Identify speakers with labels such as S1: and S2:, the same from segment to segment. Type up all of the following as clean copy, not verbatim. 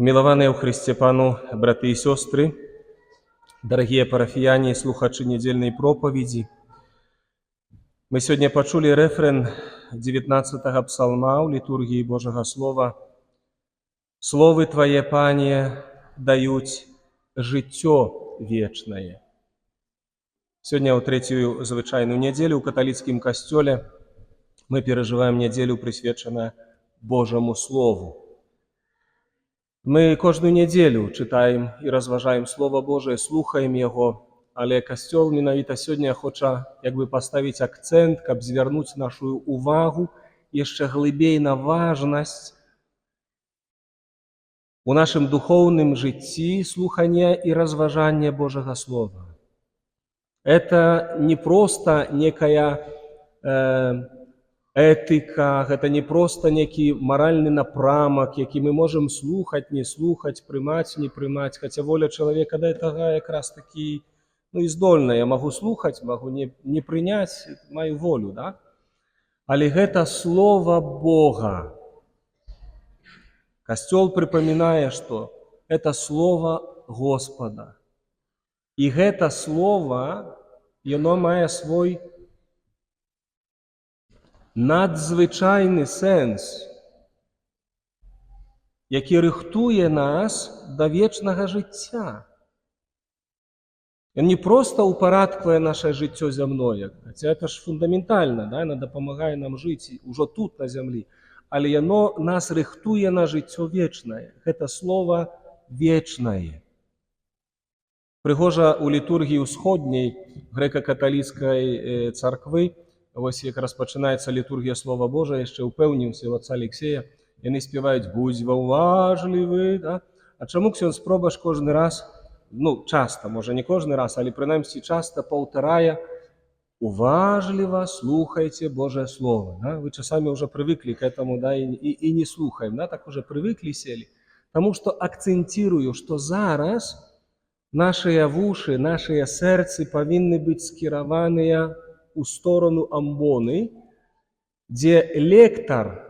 S1: Умілованыя ў Христе Пану браты і сёстры, дарагія парафіяне і слухачы нядзельнай пропаведзі, мы сёння пачулі рэфрэн 19-го псалма ў літургіі Божага Слова. «Словы Твае, Пане, даюць жыццё вечнае». Сёння ў трэцюю звычайную нядзелю ў каталіцкім касцёле мы перажываем нядзелю, прысвечаную Божаму Слову. Мы кожную нядзелю чытаем і разважаем Слова Божае, слухаем яго, але касцёл менавіта сёння хоча паставіць акцэнт, каб звярнуць нашу увагу яшчэ глыбей на важнасць у нашым духоўным жыцці слухання і разважання Божага Слова. Это не проста некая этыка, гэта не проста некі маральны напрамак, які мы можам слухаць, не слухаць, прымаць, не прымаць, хаця воля чалавека да гэтага якраз такі і здольная. Я магу слухаць, магу не прыняць, маю волю, да? Але гэта Слова Бога. Касцёл прыпамінае, што это Слова Господа. І гэта Слова, яно мае свой надзвычайны сэнс, які рыхтуе нас да вечнага жыцця. Ён не проста упарадквае наша жыццё зямное, хаця это ж фундаментальна, да? Яно дапамагае нам жыць ужо тут, на зямлі, але яно нас рыхтуе на жыццё вечнае. Гэта Слова вечнае. Прыгожа ў літургіі ўсходняй грэка-каталіцкай царквы, вось як распачынаецца літургія Слова Божае, яшчэ ўпэўніўся ў отца Алексея, яны спяваюць «Будзь уважлівы». Да? А чаму ксёндз Пробаш кожны раз, часта, можа не кожны раз, але прынамсі часта паўтарае «Уважліва слухайце Божае Слово». Да? Вы часамі ўжо прывыклі к этому, да? і не слухаем, да? Так уже прывыклі, селі. Таму што акцэнтірую, што зараз нашыя вушы, нашыя сэрцы павінны быць скіраваныя у сторону амбоны, дзе лектар,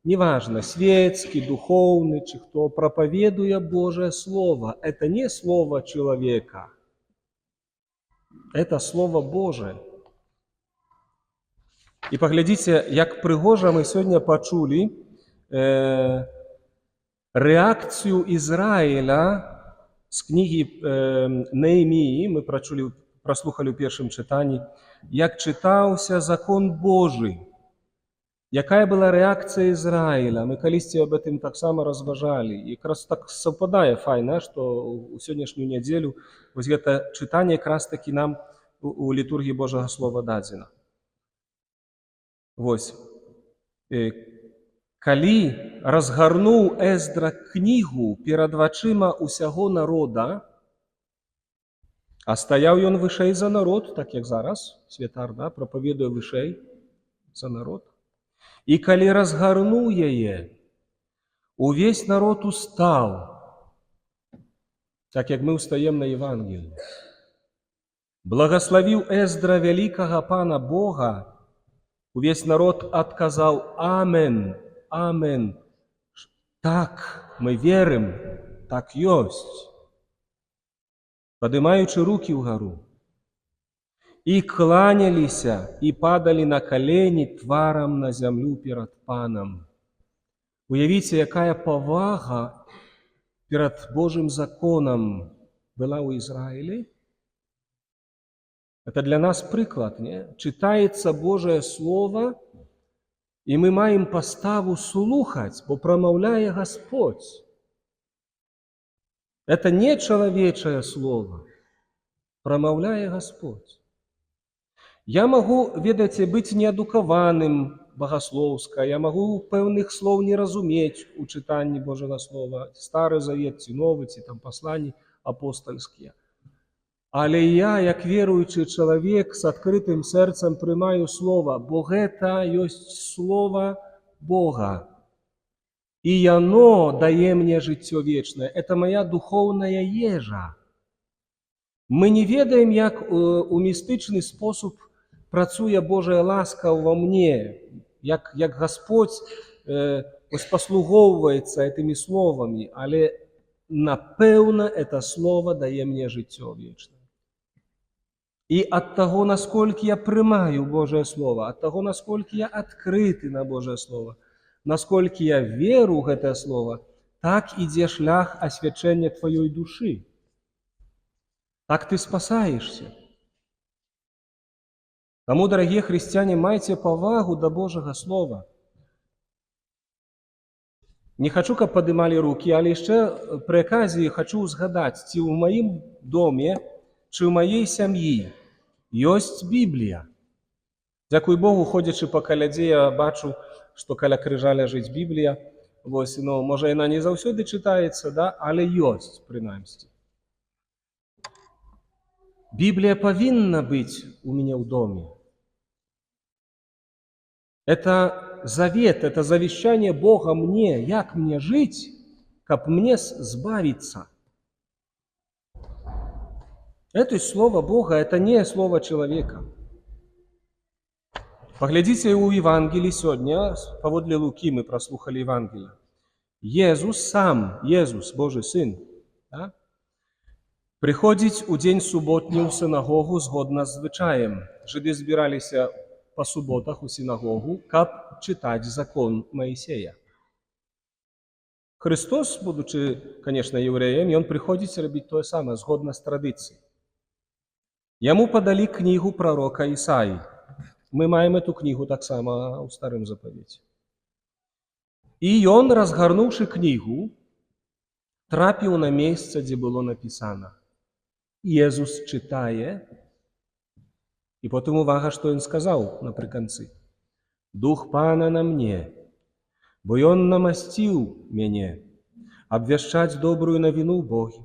S1: неважно, светскі, духоўны, ці хто, прапаведуе Божае Слово. Это не Слово человека, это Слово Божие. І паглядзіце, як прыгожа мы сёння пачулі рэакцыю Ізраіля з кнігі Нееміі, мы праслухалі ў першым чытанні, як чытаўся закон Божий. Якая была рэакцыя Ізраіля? Мы калісьці аб гэтым таксама разважалі. І якраз так саўпадае файна, што ў сённяшнюю нядзелю вось гэта чытанне якраз такі нам у літургіі Божага Слова дадзена. Вось. Калі разгарнуў Эздра кнігу перад вачыма ўсяго народа, а стаяў ён вышэй за народ, так як зараз, святар, да, прапаведуе вышэй за народ. І калі разгарнуў яе, увесь народ устаў, так як мы ўстаем на Евангеліі. Благаславіў Эздра вялікага Пана Бога, увесь народ адказаў «Амен, амен». Так, мы верым, так ёсць. Падымаючы рукі ўгару. І кланяліся, і падалі на калені тварам на зямлю перад Панам. Уявіце, якая павага перад Божым законам была ў Ізраілі. Это для нас прыклад, не? Чытаецца Божае Слово, і мы маем паставу слухаць, бо прамаўляе Господь. Это не чалавечае слово, прамаўляе Господь. Я магу, ведаеце, быць неадукаваным багаслоўска, я магу пэўных слоў не разумець у чытанні Божага Слова, Стары Завет, ці Новы, ці там пасланні апостальскія. Але я, як веруючы чалавек, з адкрытым сэрцам прымаю Слова, бо гэта ёсць Слова Бога. І яно дае мне жыццё вечнае. Это моя духоўная ежа. Мы не ведаем, як у містычны спосіб працуе Божая ласка ва мне, як Господь паслугоўваецца гэтымі словамі, але напэўна, это слово дае мне жыццё вечнае. І ад таго, насколькі я прымаю Божае Слово, ад таго, насколькі я адкрыты на Божае Слово, насколькі я веру ў гэтае Слово, так ідзе шлях асвячэння тваёй душы. Так ты спасаешься. Таму, дарагія хрысціяне, майце павагу да Божага Слова. Не хачу, каб падымалі рукі, але яшчэ пры аказіі хачу ўзгадаць, ці ў маім доме, ці ў маей сям'і ёсць Біблія. Дзякуй Богу, ходзячы па калядзе, я бачу, што каля крыжа ляжыць Біблія. Вось, ну, можа, яна не заўсёды чытаецца, да? Але ёсць, прынамсі. Біблія павінна быць у мяне ў доме. Это завет, это завещание Бога мне, як мне жить, как мне сбавиться. Это слово Бога, это не слово человека. Поглядите у Евангелия сегодня, поводле Луки мы прослухали Евангелие. Иисус сам, Иисус, Божий Сын, да? Приходить у день субботний в синагогу згодно з звичаєм. Жиди збиралися по суботах у синагогу, каб читать закон Моисея. Христос, будучи, конечно, евреем, он приходит робить то самое, згодно с традицией. Ему подали книгу пророка Исаии. Мы маем эту книгу так само у Старом Заповете. И он, разгорнувши книгу, трапил на место, где было написано. Иисус читает, и потом увага, что он сказал наприконцы. «Дух Пана на мне, бо Он намастил меня обвещать добрую новину Боги,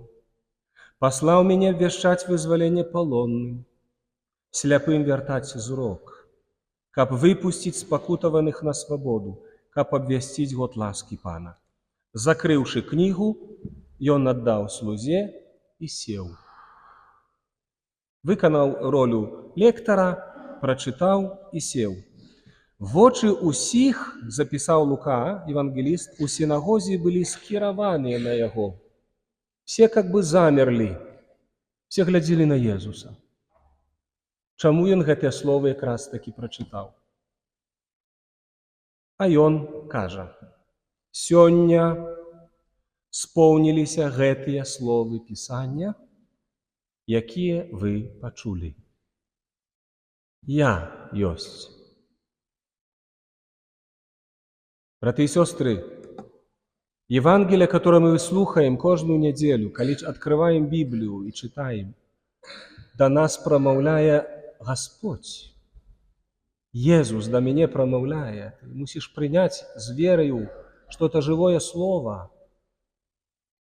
S1: послал меня обвещать вызволение полонным, сляпым вертать зрок, каб выпустить спокутованных на свободу, каб обвестить год ласки Пана». Закрывши книгу, он отдал слузе и сел. Виконав роль лектора, прочитав і сів. В очі усіх, записав Лука, евангелист, у синагозе были скированы на его. Все как бы замерли, все глядели на Иисуса. Чому він гэтае слово якраз таки прочитав? А ён кажа: «Сёння сполнилися гэтыя словы Писания, якія вы пачулі. Я ёсць». Браты и сестры, Евангелие, которое мы слухаем каждую неделю, коли открываем Библию и читаем, до нас промовляє Господь. Иисус до меня промовляет. Ты мусишь принять с верою, что это живое слово.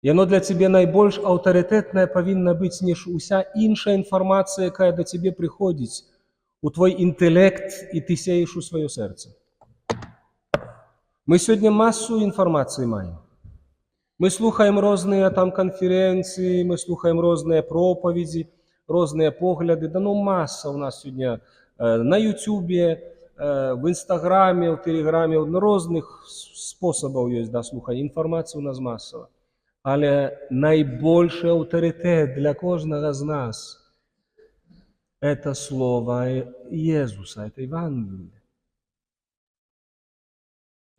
S1: И оно для тебя найбольш авторитетное повинно быть, ніж уся інша інформація, яка до тебе приходить у твой інтелект, і ти сеєш у своє серце. Мы сегодня массу информации маем. Мы слухаем разные там конференции, мы слухаем разные проповеди, разные погляды. Да ну масса у нас сегодня на Ютубе, в Инстаграме, в Телеграме, разных способов есть да, слухання. Информация у нас массова. Але найбільший авторитет для кожного з нас – это слово Иисуса, это Евангелие.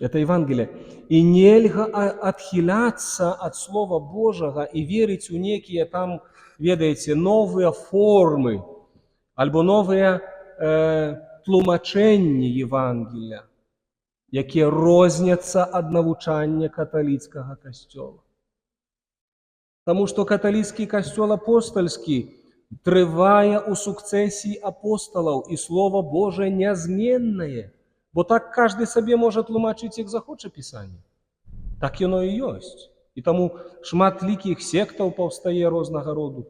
S1: Это Евангелие. И нельзя отхиляться от Слова Божьего и верить в некие там, ведаете, новые формы, альбо новые тлумачення Євангелія, які розняться від навчання католицького костюла. Тому що католицький костюл апостольський триває у сукцесії апостолів, і Слово Боже незмінне. Бо так кожен собі може тлумачити, як захоче Писання. Так воно і є. І тому шматліких сектів повстає різного роду.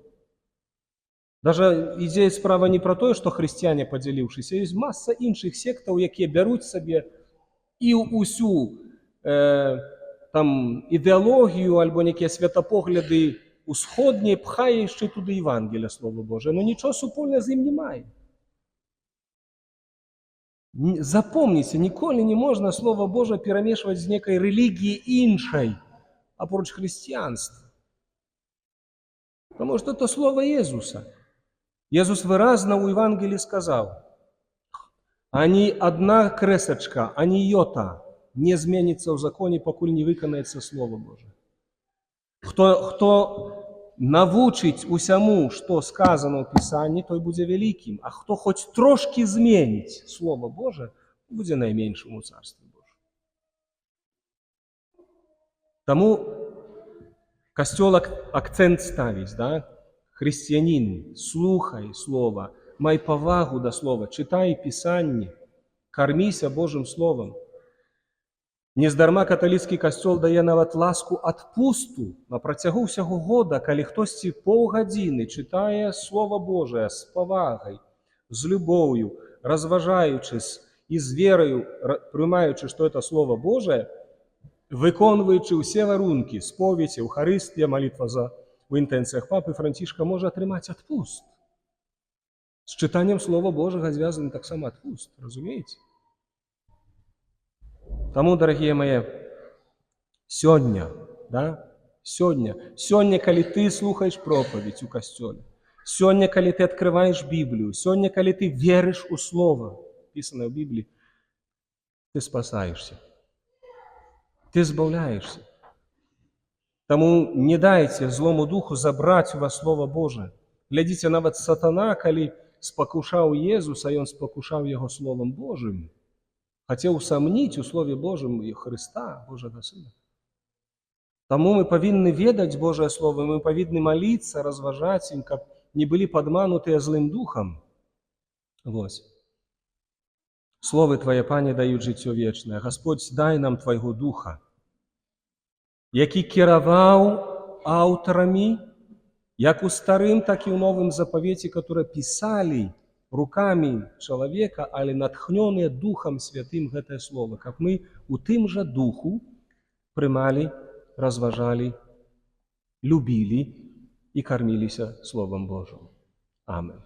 S1: Даже ідея справа не про те, що християни поділившися, є маса інших сектів, які беруть собі і усю там ідеологію або які святопогляди усходні, пхає ще туди Євангелія, Слово Боже. Ну нічого супольного з ним немає. Запомните, ніколи не можна Слово Боже перемішувати з некою релігією іншою, апроч християнства. Потому что это слово Иисуса. Иисус выразно у Евангелии сказал, «Ані одна кресочка, ані йота не зменится в законе, покуль не виконається Слово Боже». Хто навучить усяму, що сказано в Писанні, той буде великим, а хто хоч трошки змінить Слово Боже, буде найменшим у Царстві Божому. Тому Костел акцент ставить, да? Християнин, слухай Слово, май повагу до Слова, читай Писанне, кормися Божим Словом. Нездарма каталіцкі касцёл дае нават ласку адпусту на працягу ўсяго года, калі хтосьці паўгадзіны чытае Слово Божае з павагай, з любоўю, разважаючы і з верою, прымаючы, што это Слово Божае, выконваючы ўсе варункі, споведь, Еўхарыстыя, малітва у інтэнцыях папы Францішка можа атрымаць адпуст. З чытаннем Слова Божага звязаны таксама адпуст, разумееце? Таму, дарагія мае, сёння, калі ты слухаеш пропаведь у касцёле, сёння, калі ты адкрываеш Біблію, сёння, калі ты верыш у Слова, пісанае ў Бібліі, ты спасаешся, ты збаўляешся. Таму не дайце злому духу забраць у вас Слова Божае. Глядзіце, нават сатана, калі спакушаў Езуса, ён спакушаў яго Словом Божым, хацеў усамніць у Слове Божым і Хрыста, Божага Сына. Таму мы павінны ведаць Божае Слово, мы павінны маліцца, разважаць ім, каб не былі падманутыя злым духам. Вось. Словы Твае, Пане, даюць жыццё вечнае. Гасподзь, дай нам Твайго Духа, які кіраваў аўтарамі, як у Старым, так і ў Новым Запавеце, которые пісалі руками чалавека, але натхнёныя Духам Святым гэтае слово, каб мы у тым жа духу прымалі, разважалі, любілі і карміліся Словам Божым. Амен.